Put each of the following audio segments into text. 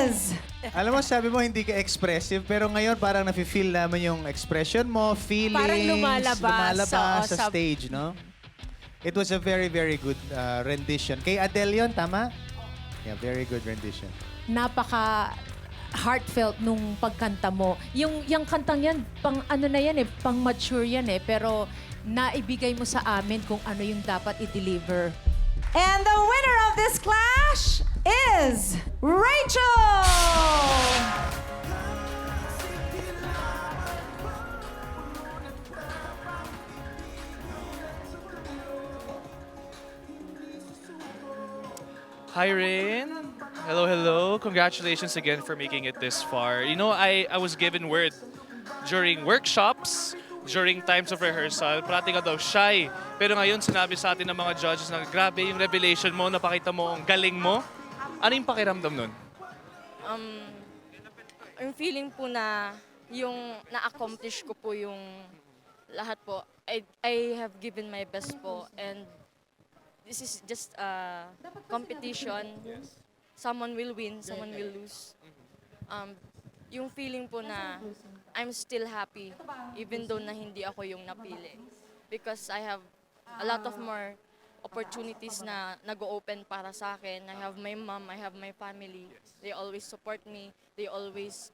is... Alam mo, sabi mo hindi ka expressive, pero ngayon parang nafe-feel naman yung expression mo, feelings, Parang lumalabas, oo, sa stage, no? It was a very, very good rendition. Kay Adele yun, tama? Yeah, very good rendition. Napaka heartfelt nung pagkanta mo. Yung kantang yan, pang ano na yan eh, pang mature yan eh, pero naibigay mo sa amin kung ano yung dapat i-deliver. And the winner of this clash is Rachel! Hi, Rain. Hello, hello. Congratulations again for making it this far. You know, I was given word during workshops, during times of rehearsal, parati ka daw shy. Pero ngayon, sinabi sa atin ng mga judges na grabe yung revelation mo, napakita mo ang galing mo. Ano yung pakiramdam nun? Yung feeling po na yung na-accomplish ko po yung lahat po. I have given my best po, and this is just a competition. Someone will win, someone will lose. Yung feeling po na I'm still happy even though na hindi ako yung napili. Because I have a lot of more opportunities na nag-open para sa akin. I have my mom, I have my family. They always support me. They always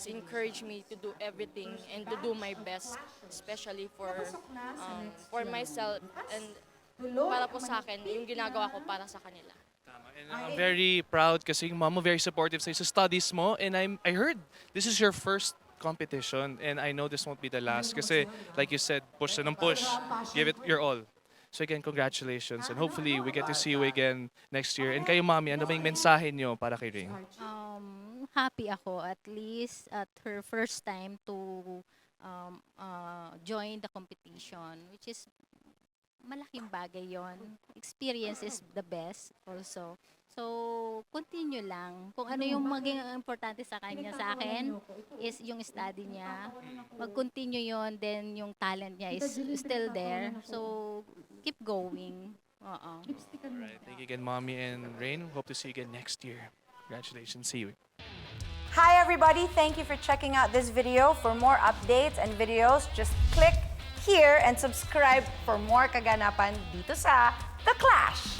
encourage me to do everything and to do my best, especially for myself and para po sa akin, yung ginagawa ko para sa kanila. And I'm very proud kasi yung mom mo very supportive sa studies mo. And I heard this is your first competition and I know this won't be the last kasi like you said, push na ng push. Give it your all. So again, congratulations and hopefully we get to see you again next year. And kayo, Mami, ano ba yung mensahe nyo para kay Rain? Happy ako at least at her first time to join the competition, which is malaking bagay yon. Experience is the best also. So, continue lang. Kung ano yung maging importante sa kanya, sa akin, is yung study niya. Mag-continue yon, then yung talent niya is still there. So, keep going. Alright, thank you again, Mommy and Rain. Hope to see you again next year. Congratulations. See you. Hi everybody, thank you for checking out this video. For more updates and videos, just click here and subscribe for more kaganapan dito sa The Clash.